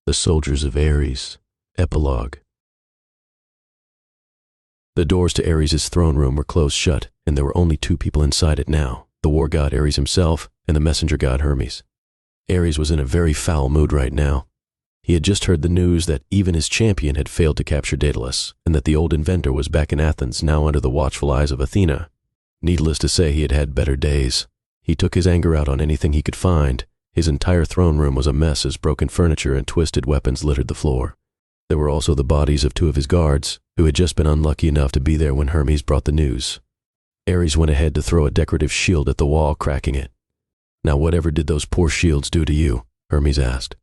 The Soldiers of Ares. Epilogue. The doors to Ares' throne room were closed shut, and there were only two people inside it now, the war god Ares himself and the messenger god Hermes. Ares was in a very foul mood right now. He had just heard the news that even his champion had failed to capture Daedalus, and that the old inventor was back in Athens now under the watchful eyes of Athena. Needless to say, he had had better days. He took his anger out on anything he could find. His entire throne room was a mess as broken furniture and twisted weapons littered the floor. There were also the bodies of two of his guards, who had just been unlucky enough to be there when Hermes brought the news. Ares went ahead to throw a decorative shield at the wall, cracking it. "Now whatever did those poor shields do to you?" Hermes asked.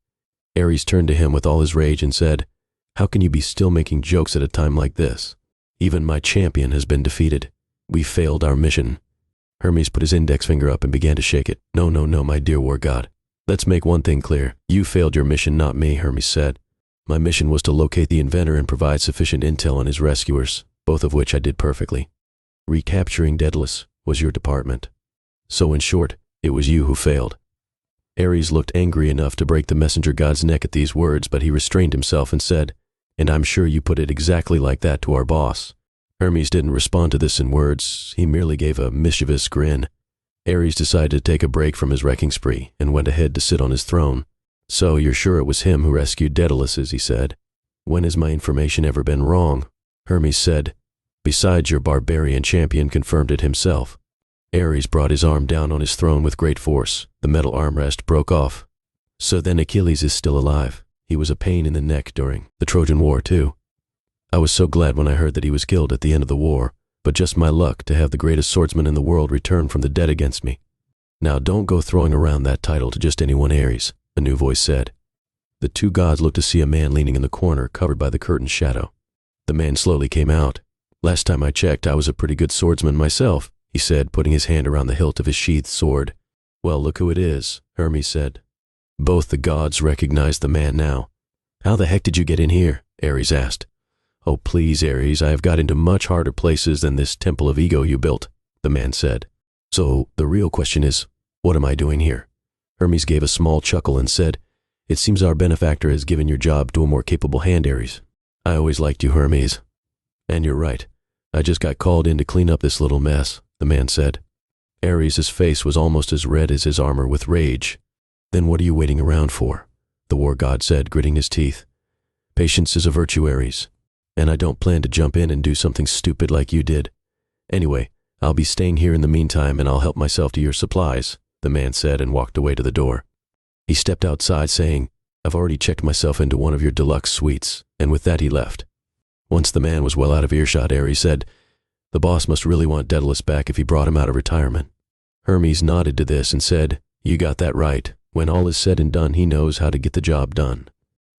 Ares turned to him with all his rage and said, "How can you be still making jokes at a time like this? Even my champion has been defeated. We failed our mission." Hermes put his index finger up and began to shake it. No, my dear war god. "Let's make one thing clear. You failed your mission, not me," Hermes said. "My mission was to locate the inventor and provide sufficient intel on his rescuers, both of which I did perfectly. Recapturing Daedalus was your department. So in short, it was you who failed." Ares looked angry enough to break the messenger god's neck at these words, but he restrained himself and said, "And I'm sure you put it exactly like that to our boss." Hermes didn't respond to this in words. He merely gave a mischievous grin. Ares decided to take a break from his wrecking spree and went ahead to sit on his throne. "So you're sure it was him who rescued Daedalus," he said. "When has my information ever been wrong?" Hermes said. "Besides, your barbarian champion confirmed it himself." Ares brought his arm down on his throne with great force. The metal armrest broke off. "So then Achilles is still alive. He was a pain in the neck during the Trojan War, too. I was so glad when I heard that he was killed at the end of the war, but just my luck to have the greatest swordsman in the world return from the dead against me." "Now don't go throwing around that title to just anyone, Ares," a new voice said. The two gods looked to see a man leaning in the corner, covered by the curtain's shadow. The man slowly came out. "Last time I checked, I was a pretty good swordsman myself," he said, putting his hand around the hilt of his sheathed sword. "Well, look who it is," Hermes said. Both the gods recognized the man now. "How the heck did you get in here?" Ares asked. "Oh, please, Ares, I have got into much harder places than this temple of ego you built," the man said. "So the real question is, what am I doing here?" Hermes gave a small chuckle and said, "It seems our benefactor has given your job to a more capable hand, Ares. I always liked you, Hermes." "And you're right. I just got called in to clean up this little mess," the man said. Ares' face was almost as red as his armor with rage. "Then what are you waiting around for?" the war god said, gritting his teeth. "Patience is a virtue, Ares. And I don't plan to jump in and do something stupid like you did. Anyway, I'll be staying here in the meantime and I'll help myself to your supplies," the man said and walked away to the door. He stepped outside saying, "I've already checked myself into one of your deluxe suites," and with that he left. Once the man was well out of earshot, Ares said, "The boss must really want Daedalus back if he brought him out of retirement." Hermes nodded to this and said, "You got that right. When all is said and done, he knows how to get the job done."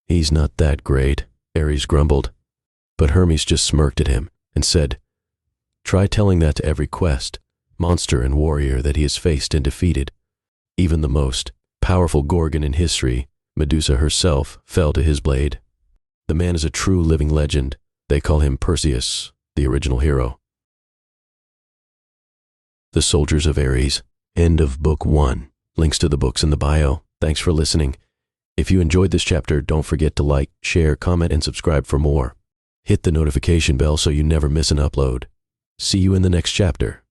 "He's not that great," Ares grumbled. But Hermes just smirked at him and said, "Try telling that to every quest, monster and warrior that he has faced and defeated. Even the most powerful Gorgon in history, Medusa herself, fell to his blade. The man is a true living legend. They call him Perseus, the original hero." The Soldiers of Ares. End of Book 1. Links to the books in the bio. Thanks for listening. If you enjoyed this chapter, don't forget to like, share, comment, and subscribe for more. Hit the notification bell so you never miss an upload. See you in the next chapter.